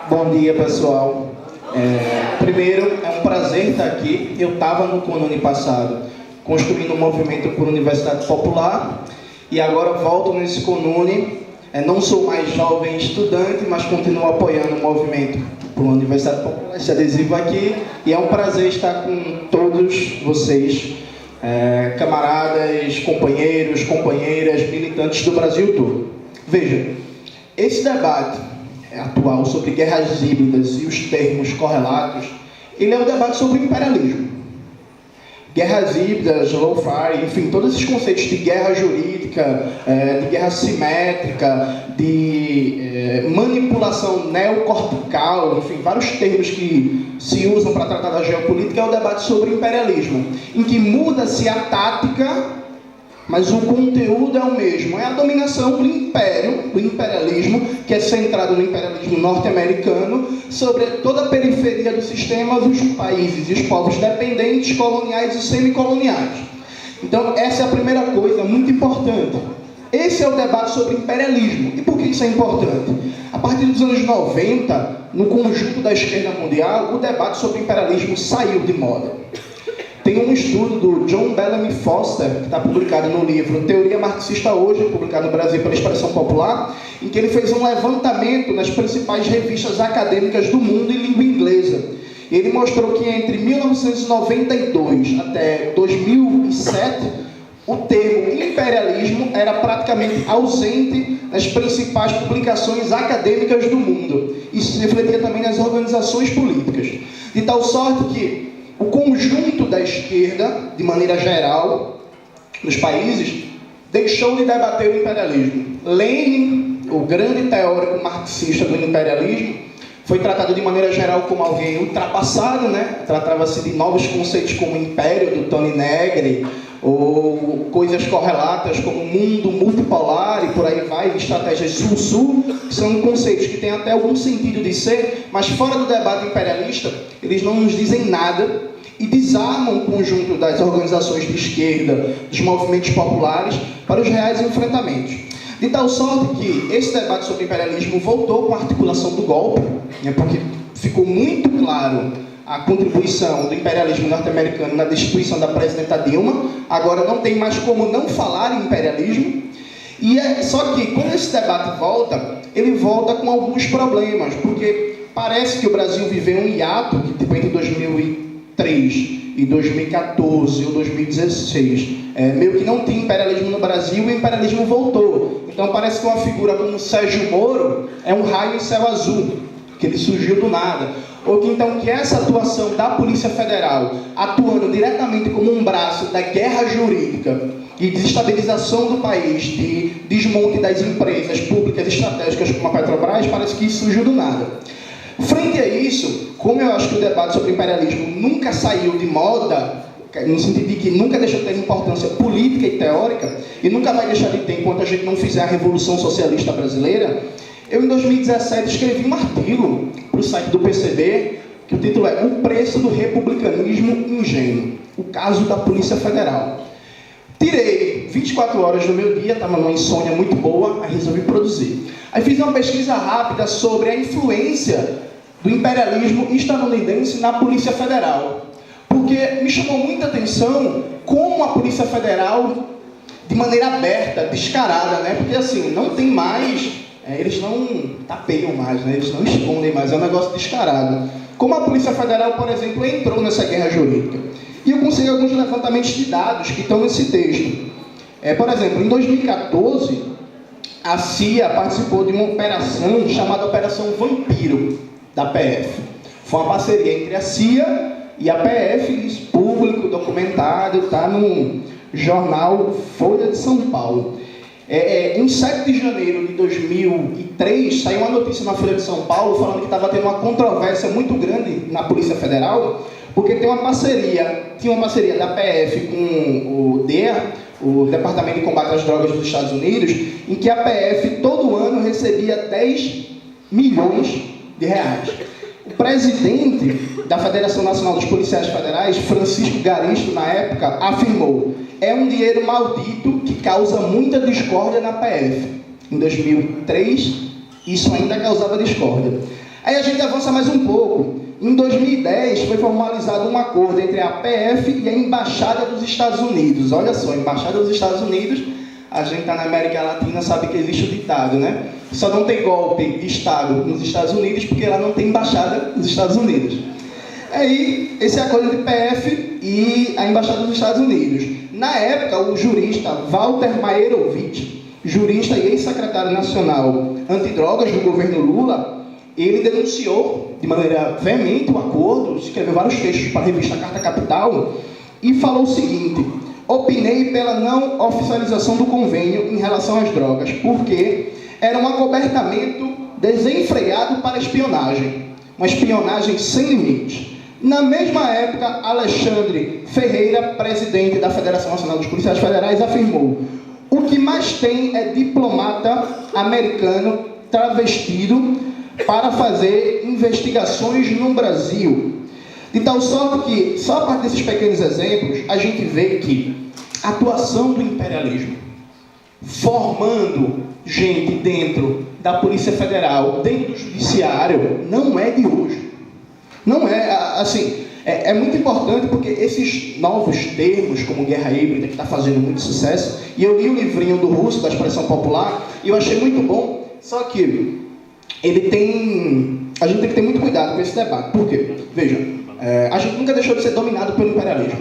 Bom dia, pessoal. Primeiro, é um prazer estar aqui. Eu estava no CONUNE passado, construindo um movimento por Universidade Popular, e agora volto nesse CONUNE. Não sou mais jovem estudante, mas continuo apoiando o movimento por uma Universidade Popular, esse adesivo aqui, e é um prazer estar com todos vocês, camaradas, companheiros, companheiras, militantes do Brasil todo. Veja, esse debate atual sobre guerras híbridas e os termos correlatos, ele é um debate sobre imperialismo. Guerras híbridas, lawfare, enfim, todos esses conceitos de guerra jurídica, de guerra simétrica, de manipulação neocortical, enfim, vários termos que se usam para tratar da geopolítica, é um debate sobre imperialismo, em que muda-se a tática, mas o conteúdo é o mesmo. É a dominação do império, do imperialismo, que é centrado no imperialismo norte-americano, sobre toda a periferia do sistema, os países e os povos dependentes, coloniais e semicoloniais. Então, essa é a primeira coisa muito importante. Esse é o debate sobre imperialismo. E por que isso é importante? A partir dos anos 90, no conjunto da esquerda mundial, o debate sobre imperialismo saiu de moda. Tem um estudo do John Bellamy Foster, que está publicado no livro Teoria Marxista Hoje, publicado no Brasil pela Expressão Popular, em que ele fez um levantamento nas principais revistas acadêmicas do mundo em língua inglesa. E ele mostrou que entre 1992 até 2007, o termo imperialismo era praticamente ausente nas principais publicações acadêmicas do mundo. Isso se refletia também nas organizações políticas. De tal sorte que o conjunto da esquerda, de maneira geral, nos países, deixou de debater o imperialismo. Lenin, o grande teórico marxista do imperialismo, foi tratado de maneira geral como alguém ultrapassado, né? Tratava-se de novos conceitos como império, do Tony Negri, ou coisas correlatas como mundo multipolar e por aí vai, estratégias sul-sul, que são conceitos que têm até algum sentido de ser, mas fora do debate imperialista, eles não nos dizem nada e desarmam o conjunto das organizações de esquerda, dos movimentos populares, para os reais enfrentamentos. De tal sorte que esse debate sobre imperialismo voltou com a articulação do golpe, né, porque ficou muito claro a contribuição do imperialismo norte-americano na destituição da presidenta Dilma. Agora não tem mais como não falar em imperialismo. Só que quando esse debate volta, ele volta com alguns problemas, porque parece que o Brasil viveu um hiato que tipo, entre 2003 e 2014 ou 2016, meio que não tinha imperialismo no Brasil e o imperialismo voltou. Então parece que uma figura como Sérgio Moro é um raio em céu azul, que ele surgiu do nada. Ou que então que essa atuação da Polícia Federal, atuando diretamente como um braço da guerra jurídica e desestabilização do país, de desmonte das empresas públicas estratégicas como a Petrobras, parece que isso surgiu do nada. Frente a isso, como eu acho que o debate sobre imperialismo nunca saiu de moda, no sentido de que nunca deixou de ter importância política e teórica, e nunca vai deixar de ter enquanto a gente não fizer a Revolução Socialista Brasileira, eu, em 2017, escrevi um artigo para o site do PCB, que o título é O Preço do Republicanismo Ingênuo, o caso da Polícia Federal. Tirei 24 horas do meu dia, estava numa insônia muito boa, aí resolvi produzir. Aí fiz uma pesquisa rápida sobre a influência do imperialismo estadunidense na Polícia Federal. Porque me chamou muita atenção como a Polícia Federal, de maneira aberta, descarada, né? Porque assim, não tem mais... eles não tapeiam mais, né? Eles não escondem mais, é um negócio descarado. Como a Polícia Federal, por exemplo, entrou nessa guerra jurídica. E eu consegui alguns levantamentos de dados que estão nesse texto. Por exemplo, em 2014, a CIA participou de uma operação chamada Operação Vampiro, da PF. Foi uma parceria entre a CIA e a PF, isso público, documentado, está no jornal Folha de São Paulo. Em 7 de janeiro de 2003, saiu uma notícia na Folha de São Paulo falando que estava tendo uma controvérsia muito grande na Polícia Federal, porque tinha uma parceria da PF com o DEA, o Departamento de Combate às Drogas dos Estados Unidos, em que a PF todo ano recebia 10 milhões de reais. O presidente da Federação Nacional dos Policiais Federais, Francisco Garisto, na época, afirmou: é um dinheiro maldito que causa muita discórdia na PF. Em 2003, isso ainda causava discórdia. Aí a gente avança mais um pouco. Em 2010 foi formalizado um acordo entre a PF e a Embaixada dos Estados Unidos. Olha só, a Embaixada dos Estados Unidos, a gente está na América Latina, sabe que existe o ditado, né? Só não tem golpe de Estado nos Estados Unidos porque lá não tem Embaixada dos Estados Unidos. Aí, esse acordo entre PF e a Embaixada dos Estados Unidos. Na época, o jurista Walter Maierovitch, jurista e ex-secretário nacional antidrogas do governo Lula, ele denunciou de maneira veemente o acordo, escreveu vários textos para a revista Carta Capital e falou o seguinte: opinei pela não oficialização do convênio em relação às drogas, porque era um acobertamento desenfreado para espionagem, uma espionagem sem limites. Na mesma época, Alexandre Ferreira, presidente da Federação Nacional dos Policiais Federais, afirmou: o que mais tem é diplomata americano travestido para fazer investigações no Brasil. De tal sorte que, só a partir desses pequenos exemplos, a gente vê que a atuação do imperialismo, formando gente dentro da Polícia Federal, dentro do Judiciário, não é de hoje. Não é, assim, é muito importante porque esses novos termos, como guerra híbrida, que está fazendo muito sucesso, e eu li o livrinho do Russo, da Expressão Popular, e eu achei muito bom, só que ele tem... A gente tem que ter muito cuidado com esse debate. Por quê? Veja, a gente nunca deixou de ser dominado pelo imperialismo.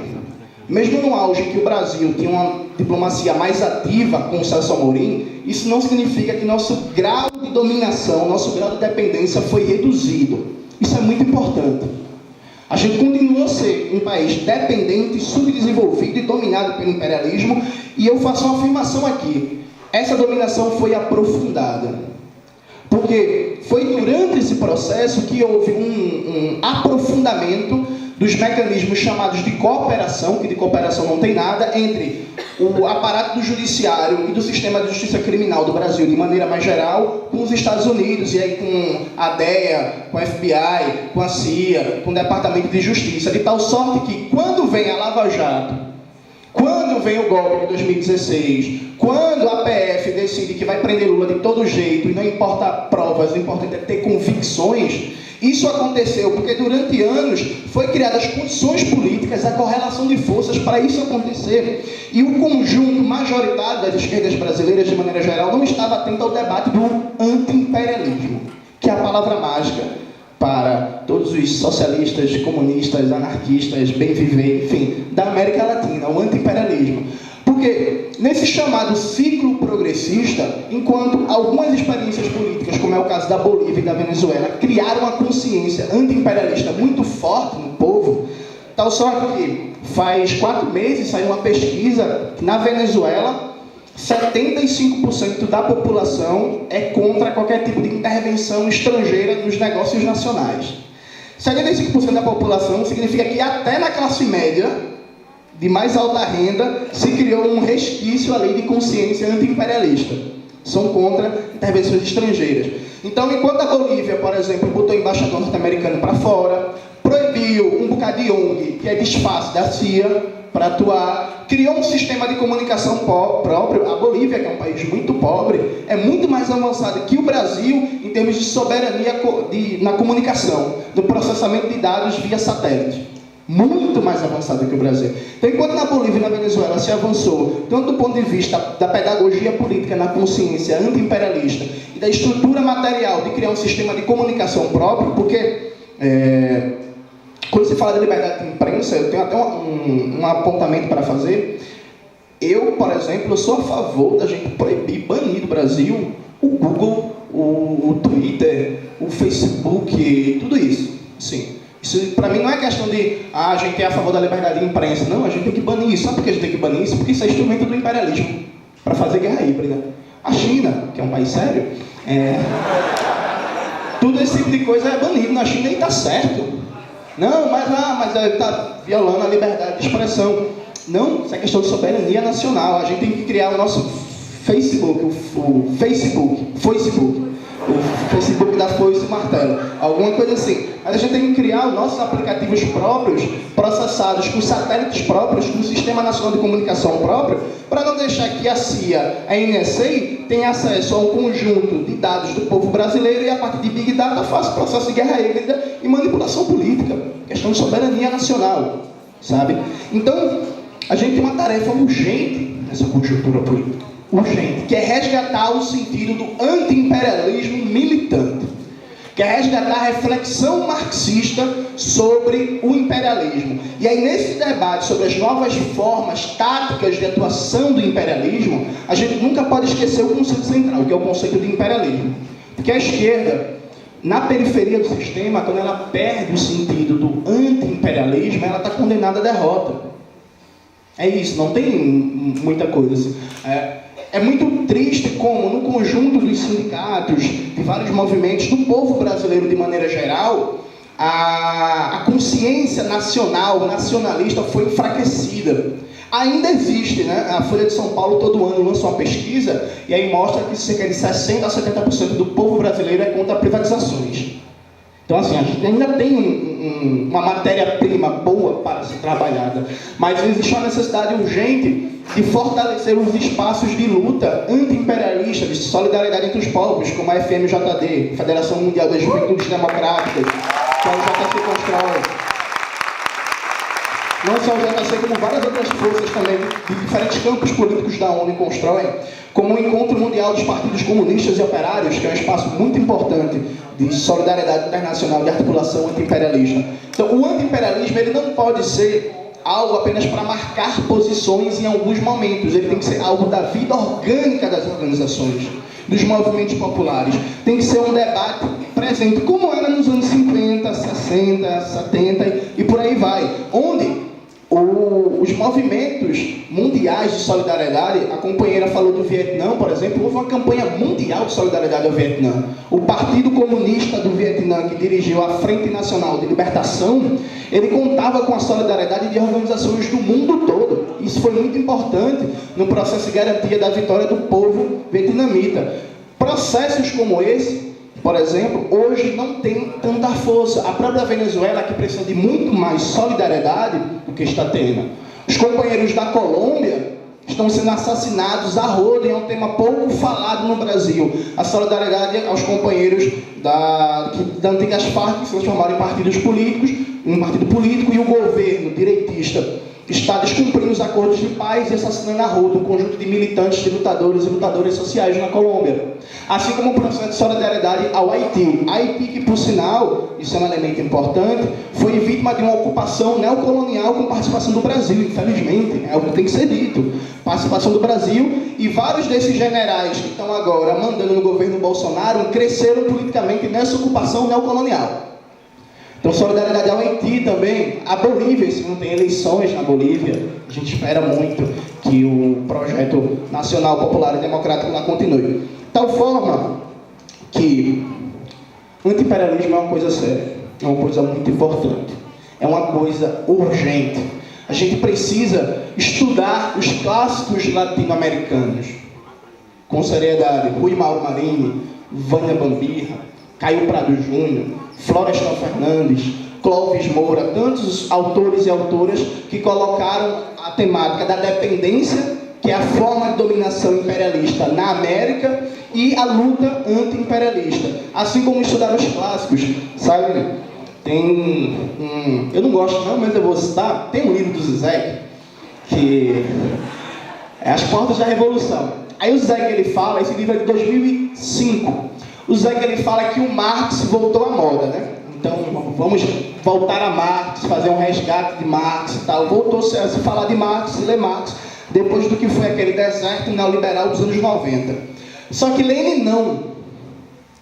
Mesmo no auge em que o Brasil tinha uma diplomacia mais ativa com o Celso Amorim, isso não significa que nosso grau de dominação, nosso grau de dependência foi reduzido. Isso é muito importante. A gente continua a ser um país dependente, subdesenvolvido e dominado pelo imperialismo, e eu faço uma afirmação aqui: essa dominação foi aprofundada. Porque foi durante esse processo que houve um aprofundamento dos mecanismos chamados de cooperação, que de cooperação não tem nada, entre o aparato do judiciário e do sistema de justiça criminal do Brasil, de maneira mais geral, com os Estados Unidos, e aí com a DEA, com a FBI, com a CIA, com o Departamento de Justiça, de tal sorte que, quando vem a Lava Jato, quando vem o golpe de 2016, quando a PF decide que vai prender Lula de todo jeito, e não importa provas, o importante é ter convicções, isso aconteceu porque durante anos foi criadas condições políticas, a correlação de forças para isso acontecer. E o conjunto majoritário das esquerdas brasileiras, de maneira geral, não estava atento ao debate do anti-imperialismo, que é a palavra mágica para todos os socialistas, comunistas, anarquistas, bem-viver, enfim, da América Latina, o anti-imperialismo. Porque nesse chamado ciclo progressista, enquanto algumas experiências políticas, como é o caso da Bolívia e da Venezuela, criaram uma consciência anti-imperialista muito forte no povo, tal sorte que faz 4 meses saiu uma pesquisa que na Venezuela 75% da população é contra qualquer tipo de intervenção estrangeira nos negócios nacionais. 75% da população significa que até na classe média, de mais alta renda, se criou um resquício ali de consciência anti-imperialista. São contra intervenções estrangeiras. Então, enquanto a Bolívia, por exemplo, botou o embaixador norte-americano para fora, proibiu um bocado de ONG, que é disfarce da CIA, para atuar, criou um sistema de comunicação próprio. A Bolívia, que é um país muito pobre, é muito mais avançada que o Brasil em termos de soberania na comunicação, no processamento de dados via satélite. Muito mais avançada que o Brasil. Então, enquanto na Bolívia e na Venezuela se avançou, tanto do ponto de vista da pedagogia política na consciência anti-imperialista e da estrutura material de criar um sistema de comunicação próprio, porque quando se fala de liberdade de imprensa, eu tenho até um apontamento para fazer. Eu, por exemplo, sou a favor da gente proibir, banir do Brasil o Google, o Twitter, o Facebook, tudo isso. Sim. Isso, para mim, não é questão de a gente é a favor da liberdade de imprensa. Não, a gente tem que banir isso. Sabe por que a gente tem que banir isso? Porque isso é instrumento do imperialismo para fazer guerra híbrida. A China, que é um país sério, tudo esse tipo de coisa é banido na China e está certo. Não, mas está violando a liberdade de expressão. Não, isso é questão de soberania nacional. A gente tem que criar o nosso Facebook, o Facebook Facebook da foice e martelo, alguma coisa assim. Mas a gente tem que criar os nossos aplicativos próprios, processados com satélites próprios, com o Sistema Nacional de Comunicação próprio, para não deixar que a CIA, a NSA, tenha acesso a um conjunto de dados do povo brasileiro e a partir de Big Data faça processo de guerra híbrida e manipulação política, questão de soberania nacional, sabe? Então, a gente tem uma tarefa urgente nessa conjuntura política, urgente, que é resgatar o sentido do anti-imperialismo militante, que é resgatar a reflexão marxista sobre o imperialismo. E aí, nesse debate sobre as novas formas táticas de atuação do imperialismo, a gente nunca pode esquecer o conceito central, que é o conceito de imperialismo. Porque a esquerda, na periferia do sistema, quando ela perde o sentido do anti-imperialismo, ela está condenada à derrota. É isso, não tem muita coisa assim. É muito triste como, no conjunto dos sindicatos, de vários movimentos, do povo brasileiro de maneira geral, a consciência nacional, nacionalista foi enfraquecida. Ainda existe, né? A Folha de São Paulo todo ano lança uma pesquisa e aí mostra que cerca de 60% a 70% do povo brasileiro é contra privatizações. Então, assim, a gente ainda tem uma matéria-prima boa para ser trabalhada, mas existe uma necessidade urgente de fortalecer os espaços de luta anti-imperialista, de solidariedade entre os povos, como a FMJD, Federação Mundial das Juventudes Democráticas, que é o JC constrói. Não só o JC, como várias outras forças também, de diferentes campos políticos da ONU constroem, como o Encontro Mundial dos Partidos Comunistas e Operários, que é um espaço muito importante de solidariedade internacional, de articulação anti-imperialista. Então, o anti-imperialismo ele não pode ser algo apenas para marcar posições em alguns momentos, ele tem que ser algo da vida orgânica das organizações, dos movimentos populares. Tem que ser um debate presente, como era nos anos 50, 60, 70 e por aí vai, onde os movimentos mundiais de solidariedade, a companheira falou do Vietnã, por exemplo, houve uma campanha mundial de solidariedade ao Vietnã. O Partido Comunista do Vietnã, que dirigiu a Frente Nacional de Libertação, ele contava com a solidariedade de organizações do mundo todo. Isso foi muito importante no processo de garantia da vitória do povo vietnamita. Processos como esse, por exemplo, hoje não tem tanta força. A própria Venezuela, que precisa de muito mais solidariedade do que está tendo. Os companheiros da Colômbia estão sendo assassinados a rodo, e é um tema pouco falado no Brasil. A solidariedade aos companheiros da antigas Farc, que se transformaram em partidos políticos, um partido político, e o governo direitista está descumprindo os acordos de paz e assassinando a rodo um conjunto de militantes, de lutadores e lutadoras sociais na Colômbia. Assim como o processo de solidariedade ao Haiti. Haiti, que por sinal, isso é um elemento importante, foi vítima de uma ocupação neocolonial com participação do Brasil, infelizmente, é o que tem que ser dito. Participação do Brasil, e vários desses generais que estão agora mandando no governo Bolsonaro cresceram politicamente nessa ocupação neocolonial. Então, solidariedade ao Haiti também. A Bolívia, se não tem eleições na Bolívia, a gente espera muito que o projeto nacional, popular e democrático lá continue. De tal forma que o anti-imperialismo é uma coisa séria, é uma coisa muito importante, é uma coisa urgente. A gente precisa estudar os clássicos latino-americanos com seriedade. Rui Mauro Marini, Vânia Bambirra, Caio Prado Júnior, Florestan Fernandes, Clóvis Moura, tantos autores e autoras que colocaram a temática da dependência, que é a forma de dominação imperialista na América, e a luta anti-imperialista. Assim como estudaram os clássicos, sabe? Eu não gosto não, mas eu vou citar, tem um livro do Zizek, que é As Portas da Revolução. Aí o Zizek, ele fala, esse livro é de 2005, o Zizek, ele fala que o Marx voltou à moda, né? Então, vamos voltar a Marx, fazer um resgate de Marx e tal. Voltou-se a se falar de Marx e ler Marx, depois do que foi aquele deserto neoliberal dos anos 90. Só que Lenin não.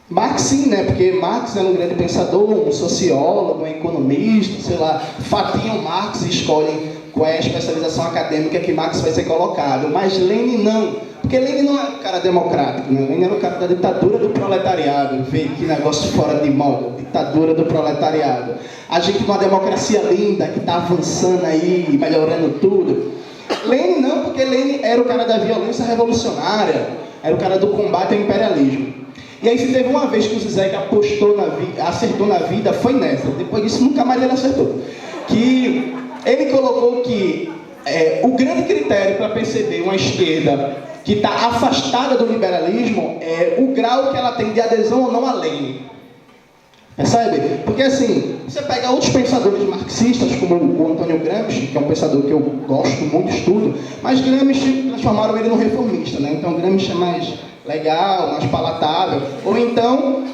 Marx sim, né? Porque Marx era um grande pensador, um sociólogo, um economista, sei lá. Fatiam Marx e escolhem qual é a especialização acadêmica que Marx vai ser colocado. Mas Lenin não. Porque Lenin não era um cara democrático, né? Lenin era um cara da ditadura do proletariado. Vê que negócio fora de moda, ditadura do proletariado. A gente com uma democracia linda, que está avançando aí, melhorando tudo. Lenin não, porque Lenin era o cara da violência revolucionária, era o cara do combate ao imperialismo. E aí, se teve uma vez que o Zizek acertou na vida, foi nessa. Depois disso, nunca mais ele acertou. Que ele colocou que o grande critério para perceber uma esquerda que está afastada do liberalismo é o grau que ela tem de adesão ou não à Lênin. Percebe? Porque assim, você pega outros pensadores marxistas, como o Antônio Gramsci, que é um pensador que eu gosto muito, estudo, mas Gramsci transformaram ele num reformista, né? Então Gramsci é mais legal, mais palatável. Ou então,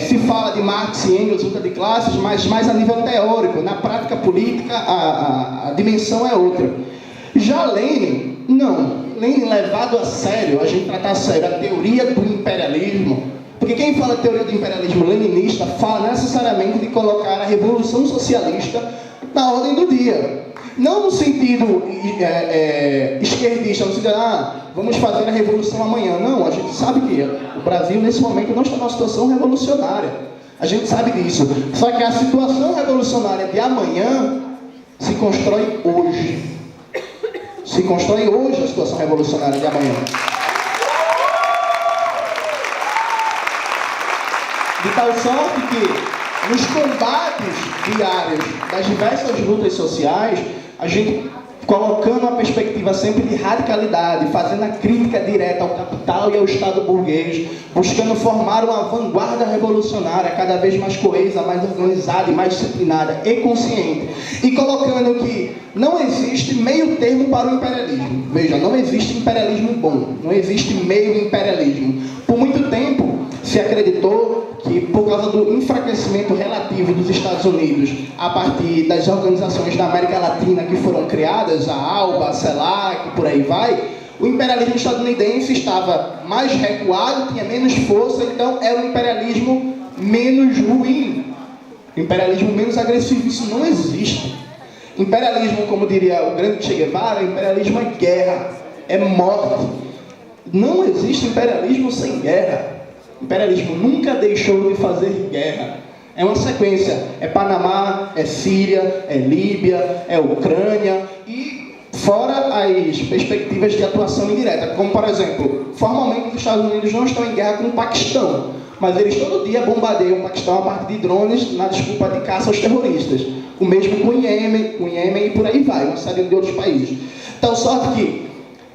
se fala de Marx e Engels, luta de classes, mas mais a nível teórico. Na prática política, a dimensão é outra. Já Lenin, não. Lenin, levado a sério, a gente tratar a sério a teoria do imperialismo, porque quem fala de teoria do imperialismo leninista fala necessariamente de colocar a revolução socialista na ordem do dia. Não no sentido esquerdista, no sentido, vamos fazer a revolução amanhã. Não, a gente sabe que o Brasil, nesse momento, não está numa situação revolucionária. A gente sabe disso. Só que a situação revolucionária de amanhã se constrói hoje. Se constrói hoje a situação revolucionária de amanhã. De tal sorte que, nos combates diários das diversas lutas sociais, a gente colocando a perspectiva sempre de radicalidade, fazendo a crítica direta ao capital e ao Estado burguês, buscando formar uma vanguarda revolucionária cada vez mais coesa, mais organizada e mais disciplinada e consciente. E colocando que não existe meio termo para o imperialismo. Veja, não existe imperialismo bom, não existe meio imperialismo. Por muito tempo se acreditou que, por causa do enfraquecimento relativo dos Estados Unidos a partir das organizações da América Latina que foram criadas, a ALBA, a CELAC, por aí vai, o imperialismo estadunidense estava mais recuado, tinha menos força, então era um imperialismo menos ruim, imperialismo menos agressivo. Isso não existe. Imperialismo, como diria o grande Che Guevara, imperialismo é guerra, é morte. Não existe imperialismo sem guerra. O imperialismo nunca deixou de fazer guerra. É uma sequência. É Panamá, é Síria, é Líbia, é Ucrânia e fora as perspectivas de atuação indireta. Como, por exemplo, formalmente os Estados Unidos não estão em guerra com o Paquistão, mas eles todo dia bombardeiam o Paquistão a partir de drones na desculpa de caça aos terroristas. O mesmo com o Iêmen e por aí vai, uma série de outros países. Então, sorte que,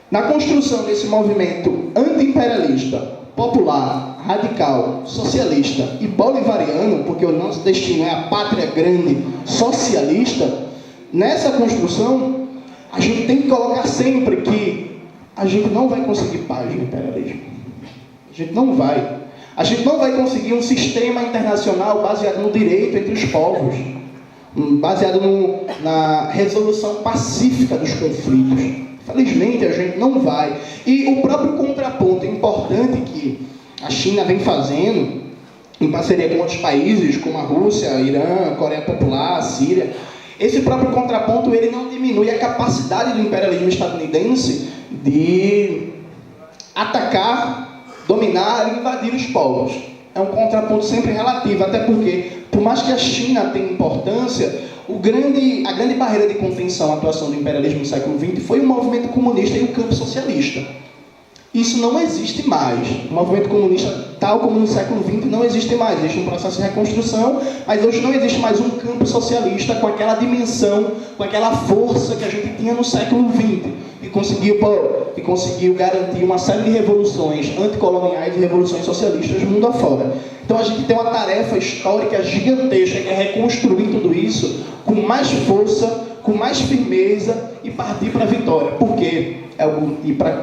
na construção desse movimento anti-imperialista, popular, radical, socialista e bolivariano, porque o nosso destino é a pátria grande socialista, nessa construção, a gente tem que colocar sempre que a gente não vai conseguir paz no imperialismo. A gente não vai. A gente não vai conseguir um sistema internacional baseado no direito entre os povos, baseado na resolução pacífica dos conflitos. Felizmente, a gente não vai. E o próprio contraponto importante que a China vem fazendo, em parceria com outros países, como a Rússia, Irã, Coreia Popular, Síria, esse próprio contraponto ele não diminui a capacidade do imperialismo estadunidense de atacar, dominar e invadir os povos. É um contraponto sempre relativo, até porque, por mais que a China tenha importância, a grande barreira de contenção à atuação do imperialismo no século XX foi o movimento comunista e o campo socialista. Isso não existe mais. O movimento comunista, tal como no século XX, não existe mais. Existe um processo de reconstrução, mas hoje não existe mais um campo socialista com aquela dimensão, com aquela força que a gente tinha no século XX, que conseguiu garantir uma série de revoluções anticoloniais e revoluções socialistas mundo afora. Então a gente tem uma tarefa histórica gigantesca, que é reconstruir tudo isso com mais força, com mais firmeza e partir para a vitória. Por quê?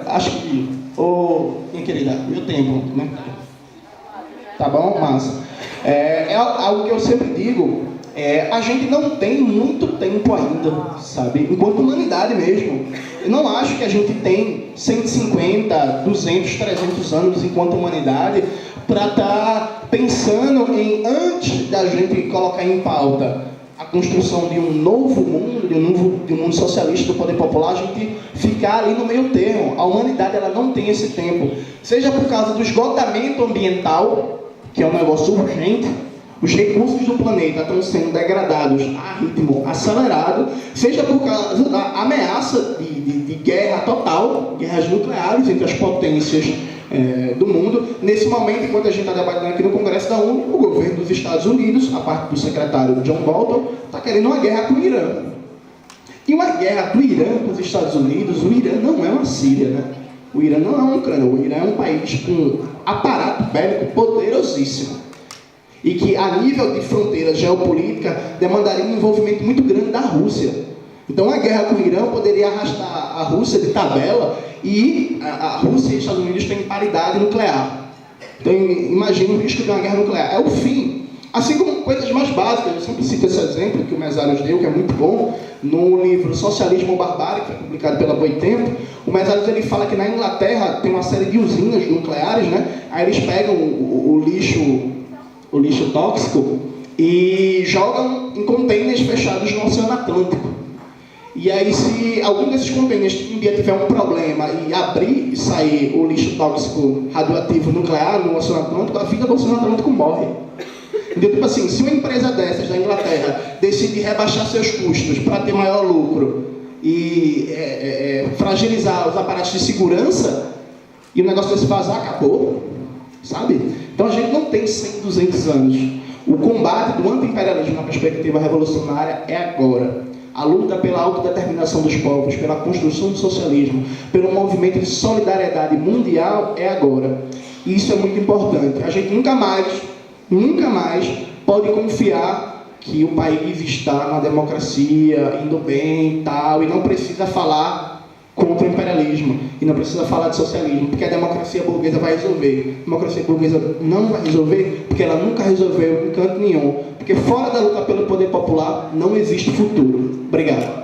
Acho que... minha querida, meu tempo, né? Tá bom? Massa. É algo que eu sempre digo, a gente não tem muito tempo ainda, sabe? Enquanto humanidade mesmo. Eu não acho que a gente tem 150, 200, 300 anos enquanto humanidade para estar pensando em, antes da gente colocar em pauta a construção de um novo mundo, de um mundo socialista do poder popular, a gente ficar ali no meio termo. A humanidade ela não tem esse tempo. Seja por causa do esgotamento ambiental, que é um negócio urgente, os recursos do planeta estão sendo degradados a ritmo acelerado, seja por causa da ameaça de guerra total, guerras nucleares entre as potências do mundo. Nesse momento, enquanto a gente está debatendo aqui no Congresso da ONU, o governo dos Estados Unidos, a parte do secretário John Bolton, está querendo uma guerra com o Irã. E uma guerra do Irã com os Estados Unidos, o Irã não é uma Síria, né? O Irã não é uma Ucrânia, o Irã é um país com aparato bélico poderosíssimo. E que, a nível de fronteira geopolítica, demandaria um envolvimento muito grande da Rússia. Então, a guerra com o Irã poderia arrastar a Rússia de tabela e a Rússia e os Estados Unidos têm paridade nuclear. Então, imagina o risco de uma guerra nuclear. É o fim. Assim como coisas mais básicas, eu sempre cito esse exemplo que o Mesários deu, que é muito bom, no livro Socialismo ou Barbárie, que foi publicado pela Boitempo. O Mesários ele fala que na Inglaterra tem uma série de usinas nucleares, né? Aí eles pegam o lixo tóxico e jogam em containers fechados no Oceano Atlântico. E aí, se algum desses containers um dia tiver um problema e abrir e sair o lixo tóxico radioativo nuclear no Oceano Atlântico, a vida do Oceano Atlântico morre. Então, tipo assim, se uma empresa dessas da Inglaterra decide rebaixar seus custos para ter maior lucro e fragilizar os aparatos de segurança, e o negócio desse vazar, acabou, sabe? Então a gente não tem 100, 200 anos. O combate do anti-imperialismo na perspectiva revolucionária é agora. A luta pela autodeterminação dos povos, pela construção do socialismo, pelo movimento de solidariedade mundial é agora. E isso é muito importante. A gente nunca mais pode confiar que o país está na democracia, indo bem e tal, e não precisa falar contra o imperialismo, e não precisa falar de socialismo, porque a democracia burguesa vai resolver. A democracia burguesa não vai resolver, porque ela nunca resolveu em canto nenhum. Porque fora da luta pelo poder popular, não existe futuro. Obrigado.